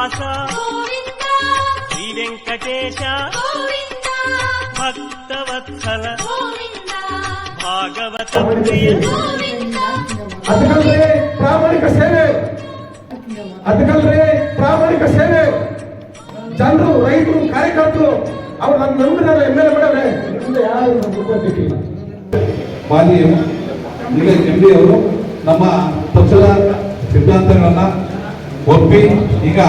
ಶ್ರೀನಿವಾಸ ಶ್ರೀ ವೆಂಕಟೇಶ ಭಕ್ತವತ್ಸಲ ಭಾಗವತ ಪ್ರಿಯ ಅದಕ್ಕಲ್ರಿ ಪ್ರಾಮಾಣಿಕ ಸೇವೆ, ಅದಕ್ಕಲ್ರಿ ಪ್ರಾಮಾಣಿಕ ಸೇವೆ. ಜನರು, ರೈತರು, ಕಾರ್ಯಕರ್ತರು ಅವ್ರು ನನ್ನ ನಂಬಿದಾರೆ, ಎಮ್ಮೆಲ್ಲೆ ಮಾಡವ್ರೆ. ಯಾರು ಬೇಕಿಲ್ಲ. ಮಾಜಿ MD ಅವರು ನಮ್ಮ ಪಕ್ಷದ ಸಿದ್ಧಾಂತಗಳನ್ನ ಒಪ್ಪಿ ಈಗ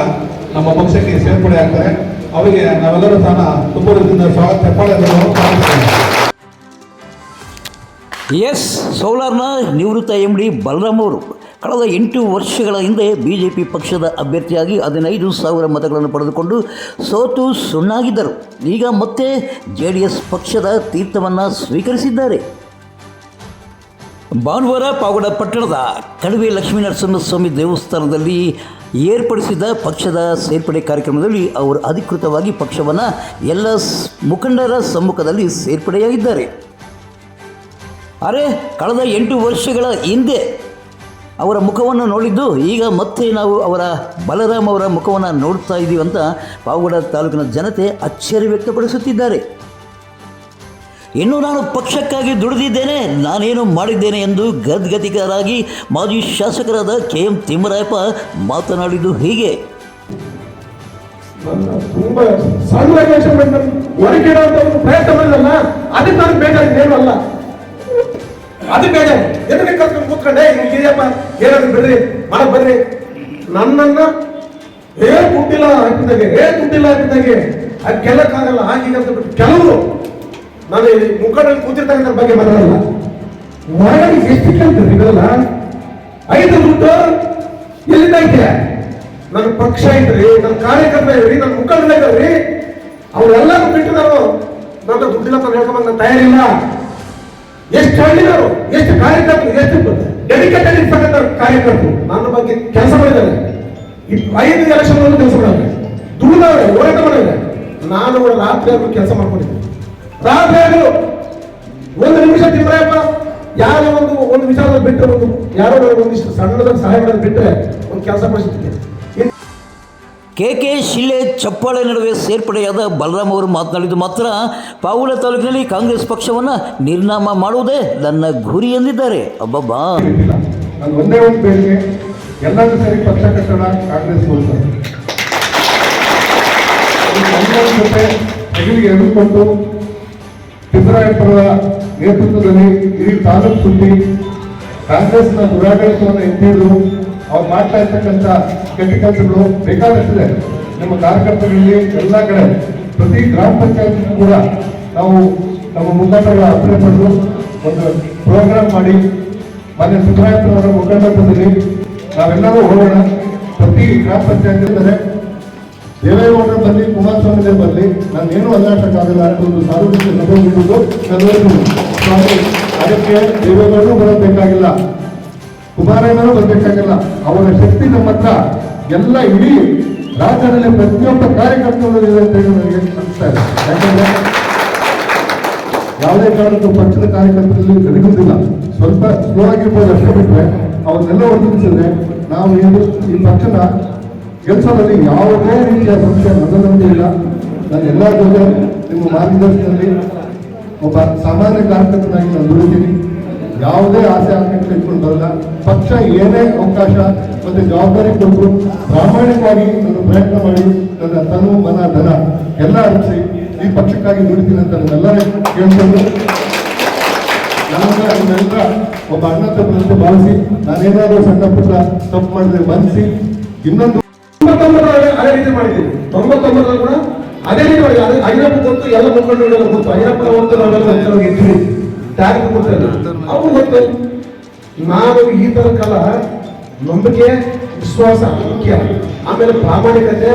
ನಮ್ಮ ಪಕ್ಷಕ್ಕೆ ಸೇರ್ಪಡೆ ಆಗ್ತಾರೆ. ಅವರಿಗೆ ನಾವೆಲ್ಲರೂ ಸಹ ತುಂಬ ರೀತಿಯಿಂದ ಸ್ವಾಗತ ಸೋಲಾರ್ನ ನಿವೃತ್ತ MD ಬಲರಾಮ್ ಅವರು ಕಳೆದ 8 ವರ್ಷಗಳ ಹಿಂದೆ BJP ಪಕ್ಷದ ಅಭ್ಯರ್ಥಿಯಾಗಿ 15,000 ಮತಗಳನ್ನು ಪಡೆದುಕೊಂಡು ಸೋತು ಸುಣ್ಣಾಗಿದ್ದರು. ಈಗ ಮತ್ತೆ JDS ಪಕ್ಷದ ತೀರ್ಥವನ್ನು ಸ್ವೀಕರಿಸಿದ್ದಾರೆ. ಭಾನುವಾರ ಪಾವಗಡ ಪಟ್ಟಣದ ಕಣಿವೆ ಲಕ್ಷ್ಮೀನರಸಿಂಹಸ್ವಾಮಿ ದೇವಸ್ಥಾನದಲ್ಲಿ ಏರ್ಪಡಿಸಿದ ಪಕ್ಷದ ಸೇರ್ಪಡೆ ಕಾರ್ಯಕ್ರಮದಲ್ಲಿ ಅವರು ಅಧಿಕೃತವಾಗಿ ಪಕ್ಷವನ್ನು ಎಲ್ಲ ಮುಖಂಡರ ಸಮ್ಮುಖದಲ್ಲಿ ಸೇರ್ಪಡೆಯಾಗಿದ್ದಾರೆ. ಕಳೆದ 8 ವರ್ಷಗಳ ಹಿಂದೆ ಅವರ ಮುಖವನ್ನು ನೋಡಿದ್ದು ಈಗ ಮತ್ತೆ ನಾವು ಅವರ ಬಲರಾಮ್ ಅವರ ಮುಖವನ್ನು ನೋಡ್ತಾ ಇದ್ದೀವಿ ಅಂತ ಪಾವಗಡ ತಾಲೂಕಿನ ಜನತೆ ಅಚ್ಚರಿ ವ್ಯಕ್ತಪಡಿಸುತ್ತಿದ್ದಾರೆ. ಇನ್ನು ನಾನು ಪಕ್ಷಕ್ಕಾಗಿ ದುಡಿದಿದ್ದೇನೆ, ನಾನೇನು ಮಾಡಿದ್ದೇನೆ ಎಂದು ಗದ್ಗದಿಗರಾಗಿ ಮಾಜಿ ಶಾಸಕರಾದ KM ತಿಮ್ಮರಾಯಪ್ಪ ಮಾತನಾಡಿದ್ದು ಹೀಗೆ. ತುಂಬಾ ಸಣ್ಣ ಪ್ರಯತ್ನ ಮಾಡಿದಲ್ಲ, ಅದಕ್ಕೆ ನಾನು ಬೇಕಾಗಿದ್ದೇನಲ್ಲ, ಅದು ಬೇಡ. ಎದಕ್ಕೆ ಕರ್ಕೊಂಡು ಕೂತ್ಕೊಂಡೆ ಹಿರಿಯಪ್ಪ ಏನಾದ್ರು ಬಿಡ್ರಿ ಮಾಡಕ್ ಬರ್ರಿ. ನನ್ನನ್ನ ದುಡ್ಡಿಲ್ಲ ಹಾಕಿದ್ದಾಗೆ ಅದು ಗೆಲ್ಲಕ್ಕಾಗಲ್ಲ ಹಾಗೀಗಂತ ಬಿಟ್ಟು ಕೆಲವರು ನಾನು ಮುಖಂಡಲ್ಲಿ ಕೂತಿರ್ತಕ್ಕಂಥ ಬಗ್ಗೆ ಮಾತಾಡಲ್ಲ. ಒಳಗಡೆ ಎಷ್ಟು ಕೇಳ್ತಾರೆ ಇದೆಲ್ಲ? 5 ದುಡ್ಡು ಎಲ್ಲಿಂದ ಐತೆ? ನನ್ನ ಪಕ್ಷ ಐತ್ರಿ, ನನ್ನ ಕಾರ್ಯಕರ್ತ ಇದ್ರಿ, ನನ್ನ ಮುಖಂಡ ಇದ್ರಿ, ಅವರೆಲ್ಲರೂ ಬಿಟ್ಟು ನಾನು ನನ್ನ ದುಡ್ಡಿಲ್ಲ ಅಂತ ಹೇಳ್ಕೊಂಬಂದು ನಾನು ತಯಾರಿಲ್ಲ. ಎಷ್ಟು ಹಳ್ಳಿನವರು, ಎಷ್ಟು ಕಾರ್ಯಕರ್ತರು, ಎಷ್ಟು ಡೆಡಿಕೇಟೆಡ್ ಇರ್ತಕ್ಕಂಥ ಕಾರ್ಯಕರ್ತರು ನನ್ನ ಬಗ್ಗೆ ಕೆಲಸ ಮಾಡಿದ್ದಾರೆ. 5 ಎಲೆಕ್ಷನ್ ಕೆಲಸ ಮಾಡಿದ್ದಾರೆ, ದುಡಿದವ್ರೆ, ಹೋರಾಟ ಮಾಡಿದ್ದಾರೆ. ನಾನು ಕೂಡ ರಾತ್ರಿ ಕೆಲಸ ಮಾಡ್ಕೊಂಡಿದ್ದೆ. ರಾತ್ರಿ 1 ನಿಮಿಷ ತಿಮ್ಮರಾಯಪ್ಪ ಯಾರೋ ಒಂದು ವಿಚಾರದಲ್ಲಿ ಬಿಟ್ಟರೆ, ಯಾರೋ ಒಂದಿಷ್ಟು ಸಣ್ಣದಾಗಿ ಸಹಾಯ ಮಾಡೋದು ಬಿಟ್ಟರೆ ಒಂದು ಕೆಲಸ ಮಾಡಿಸ್ತಿದ್ದೆ. KK ಶಿಲೆ ಚಪ್ಪಾಳೆ ನಡುವೆ ಸೇರ್ಪಡೆಯಾದ ಬಲರಾಮ್ ಅವರು ಮಾತನಾಡಿದ್ದು ಮಾತ್ರ ಪಾವಗಡ ತಾಲೂಕಿನಲ್ಲಿ ಕಾಂಗ್ರೆಸ್ ಪಕ್ಷವನ್ನು ನಿರ್ನಾಮ ಮಾಡುವುದೇ ನನ್ನ ಗುರಿ ಎಂದಿದ್ದಾರೆ. ಅಬ್ಬಬ್ಬಾ, ನಾನು ಒಂದೇ ಒಂದು ಬೇಡಿಕೆ, ಎಲ್ಲರೂ ಸರಿ ಪಕ್ಷ ಕಟ್ಟೋಣ, ಕಾಂಗ್ರೆಸ್ ಜೊತೆ ಹೆಗಲಿಗೆ ಎದುರುಕೊಂಡು ತಿಮ್ಮರಾಯಪ್ಪರ ನೇತೃತ್ವದಲ್ಲಿ ಇಡೀ ತಾಲೂಕು ಸುದ್ದಿ ಕಾಂಗ್ರೆಸ್ನ ದುರಾಡಳಿತವನ್ನು ಎತ್ತಿದ್ರು. ಅವ್ರು ಮಾಡ್ತಾ ಇರ್ತಕ್ಕಂಥ ಕೆಟ್ಟ ಕೆಲಸಗಳು ಬೇಕಾದಷ್ಟಿದೆ. ನಮ್ಮ ಕಾರ್ಯಕರ್ತರಲ್ಲಿ ಎಲ್ಲ ಕಡೆ ಪ್ರತಿ ಗ್ರಾಮ ಪಂಚಾಯತ್ ಕೂಡ ನಾವು ನಮ್ಮ ಮುಖಂಡರ ಅಭಿನಯ ಪಡೆದು ಒಂದು ಪ್ರೋಗ್ರಾಮ್ ಮಾಡಿ ಮಾನ್ಯ ಸಿದ್ದರಾಮಯ್ಯನವರ ಮುಖಂಡತ್ವದಲ್ಲಿ ನಾವೆಲ್ಲರೂ ಹೋಗೋಣ. ಪ್ರತಿ ಗ್ರಾಮ ಪಂಚಾಯತ್ ಇರ್ತಾರೆ, ದೇವೇಗೌಡರು ಬರಲಿ, ಕುಮಾರಸ್ವಾಮಿ ಬರಲಿ, ನಾನೇನು ಅಲ್ಲಾಟಕ್ಕಾಗಲ್ಲ ಅಂತ ಒಂದು ಸಾರ್ವಜನಿಕ ಸಭೆ ಬಿಡುವುದು ನಾನು ಅದಕ್ಕೆ ದೇವೇಗೌಡರು ಬರಬೇಕಾಗಿಲ್ಲ, ಕುಮಾರಣ್ಣನೂ ಬರಬೇಕಾಗಿಲ್ಲ. ಅವರ ಶಕ್ತಿ ನಮ್ಮ ಹತ್ರ ಎಲ್ಲ ಇಡೀ ರಾಜ್ಯದಲ್ಲಿ ಪ್ರತಿಯೊಬ್ಬ ಕಾರ್ಯಕರ್ತರು ಇದೆ ಅಂತ ಹೇಳಿ ನನಗೆ ಅನಿಸ್ತಾ ಇದೆ. ಯಾಕಂದ್ರೆ ಯಾವುದೇ ಕಾರಣಕ್ಕೂ ಪಕ್ಷದ ಕಾರ್ಯಕರ್ತರಲ್ಲಿ ನಡೆಯುವುದಿಲ್ಲ. ಸ್ವಲ್ಪ ಸ್ಲೋ ಆಗಿರ್ಬೋದು ಅಷ್ಟೇ ಬಿಟ್ಟರೆ ಅವನ್ನೆಲ್ಲ ಒದಗಿಸಿದ್ರೆ ನಾವು ಈ ಪಕ್ಷನ ಕೆಲಸದಲ್ಲಿ ಯಾವುದೇ ರೀತಿಯ ಸಂಶಯ ನನ್ನದಂತೆ ಇಲ್ಲ. ನಾನು ಎಲ್ಲ ಜೊತೆ ನಿಮ್ಮ ಮಾರ್ಗದರ್ಶನದಲ್ಲಿ ಒಬ್ಬ ಸಾಮಾನ್ಯ ಕಾರ್ಯಕರ್ತನಾಗಿ ನಾನು ದುಡಿತೀನಿ. ಯಾವುದೇ ಆಸೆ ಆಕಾಂಕ್ಷೆ ಇಟ್ಕೊಂಡು ಬರಲ್ಲ. ಪಕ್ಷ ಏನೇ ಅವಕಾಶ ಮತ್ತೆ ಜವಾಬ್ದಾರಿ ಕೊಟ್ಟು ಪ್ರಾಮಾಣಿಕವಾಗಿ ನಾನು ಪ್ರಯತ್ನ ಮಾಡಿ ನನ್ನ ತನು ಮನ ಧನ ಎಲ್ಲ ಅರ್ಪಿಸಿ ಈ ಪಕ್ಷಕ್ಕಾಗಿ ದುಡಿತೀನಿ ಅಂತ ನನ್ನೆಲ್ಲರೇ ಕೇಳ್ಕೊಂಡು ನನ್ನೆಲ್ಲ ಒಬ್ಬ ಅಣ್ಣ ತಪ್ಪದಂತೆ ಭಾವಿಸಿ ನಾನೇನಾದ್ರೂ ಸಣ್ಣ ಪುಟ್ಟ ತಪ್ಪು ಮಾಡಿದ್ರೆ ಮನಸ್ಸಿ ಇನ್ನೊಂದು 99 ಅದೇ ರೀತಿ ಮಾಡಿದ್ದೀವಿ. 99 ಕೂಡ ಅದೇ ರೀತಿ ಮಾಡಿ. ಐರಪ್ಪ ಗೊತ್ತು, ಎಲ್ಲ ಮುಖಂಡರು ಗೊತ್ತು. ಐರಪ್ಪ ಒಂದು ನಾವೆಲ್ಲ ಇದ್ವಿ, ಟ್ಯಾಗ್ ಕೊಡ್ತಾರೆ, ಅವ್ರು ಗೊತ್ತು. ನಾವು ಈ ತರ ಕಾಲ ನಂಬಿಕೆ, ವಿಶ್ವಾಸ ಮುಖ್ಯ. ಆಮೇಲೆ ಪ್ರಾಮಾಣಿಕತೆ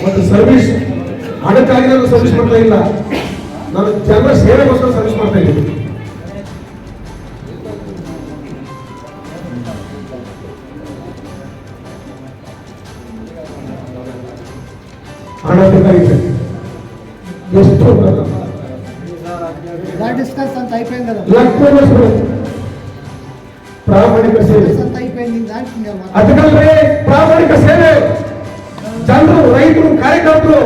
ಮತ್ತು ಸರ್ವಿಸ್. ಹಣಕ್ಕಾಗಿ ನಾನು ಸರ್ವಿಸ್ ಮಾಡ್ತಾ ಇಲ್ಲ, ನಾನು ಜನರ ಸೇವೆಗೋಸ್ಕರ ಸರ್ವಿಸ್ ಮಾಡ್ತಾ ಇದ್ದೀನಿ. ಹಣ ಬೇಕಾಗಿದೆ, ಎಷ್ಟು ಪ್ರಾಮಾಣಿಕ ಸೇವೆ, ಅದಕ್ಕಲ್ಲೇ ಪ್ರಾಮಾಣಿಕ ಸೇವೆ. ಜನರು, ರೈತರು, ಕಾರ್ಯಕರ್ತರು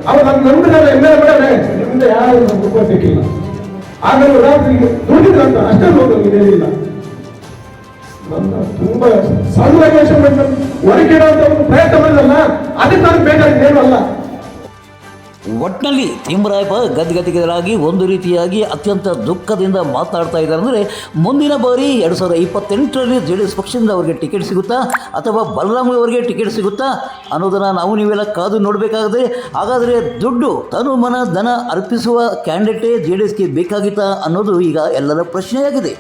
ಅವ್ರು ನನ್ನ ನಂಬಿದ್ರೆ ಎಮ್ ಎಲ್ ಎ ನಿಮ್ಮಿಂದ ಯಾರು ನಮ್ಗೆ ಬೇಕಿಲ್ಲ. ಆಗಲೂ ರಾತ್ರಿ ದುಡಿದ್ರು ಅಂತ ಅಷ್ಟೇ ನೋಡು, ಇದೇನಿಲ್ಲ. ನನ್ನ ತುಂಬಾ ಸನ್ನಿವೇಶ ಹೊರಗಿಡುವಂತ ಒಂದು ಪ್ರಯತ್ನ ಮಾಡಿದಲ್ಲ, ಅದಕ್ಕೆ ನಾನು ಬೇಕಾಗಿದ್ದೇನು ಅಲ್ಲ. ಒಟ್ಟಿನಲ್ಲಿ ತಿಮ್ಮರಾಯಪ್ಪ ಗದ್ಗದಿಗರಾಗಿ ಒಂದು ರೀತಿಯಾಗಿ ಅತ್ಯಂತ ದುಃಖದಿಂದ ಮಾತನಾಡ್ತಾ ಇದ್ದಾರೆ. ಅಂದರೆ ಮುಂದಿನ ಬಾರಿ 2028ರಲ್ಲಿ JDS ಪಕ್ಷದಿಂದ ಅವರಿಗೆ ಟಿಕೆಟ್ ಸಿಗುತ್ತಾ ಅಥವಾ ಬಲರಾಮ್ ಅವರಿಗೆ ಟಿಕೆಟ್ ಸಿಗುತ್ತಾ ಅನ್ನೋದನ್ನು ನಾವು ನೀವೆಲ್ಲ ಕಾದು ನೋಡಬೇಕಾಗಿದೆ. ಹಾಗಾದರೆ ದುಡ್ಡು ತನು ಮನ ಧನ ಅರ್ಪಿಸುವ ಕ್ಯಾಂಡಿಡೇಟೇ JDSಗೆ ಬೇಕಾಗಿತ್ತಾ ಅನ್ನೋದು ಈಗ ಎಲ್ಲರ ಪ್ರಶ್ನೆಯಾಗಿದೆ.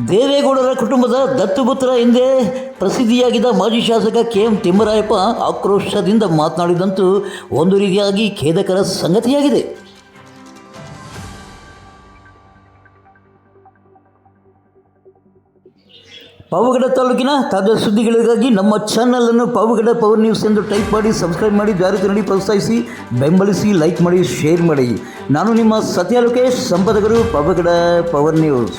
ದೇವೇಗೌಡರ ಕುಟುಂಬದ ದತ್ತುಪುತ್ರ ಎಂದೇ ಪ್ರಸಿದ್ಧಿಯಾಗಿದ್ದ ಮಾಜಿ ಶಾಸಕ KM ತಿಮ್ಮರಾಯಪ್ಪ ಆಕ್ರೋಶದಿಂದ ಮಾತನಾಡಿದಂತೂ ಒಂದು ರೀತಿಯಾಗಿ ಖೇದಕರ ಸಂಗತಿಯಾಗಿದೆ. ಪಾವಗಡ ತಾಲೂಕಿನ ತಾಜಾ ಸುದ್ದಿಗಳಿಗಾಗಿ ನಮ್ಮ ಚಾನಲನ್ನು ಪಾವಗಡ ಪವರ್ ನ್ಯೂಸ್ ಎಂದು ಟೈಪ್ ಮಾಡಿ, ಸಬ್ಸ್ಕ್ರೈಬ್ ಮಾಡಿ, ಜಾರಿ ನೋಡಿ, ಪ್ರೋತ್ಸಾಹಿಸಿ, ಬೆಂಬಲಿಸಿ, ಲೈಕ್ ಮಾಡಿ, ಶೇರ್ ಮಾಡಿ. ನಾನು ನಿಮ್ಮ ಸತ್ಯ ಲೋಕೇಶ್, ಸಂಪಾದಕರು ಪಾವಗಡ ಪವರ್ ನ್ಯೂಸ್.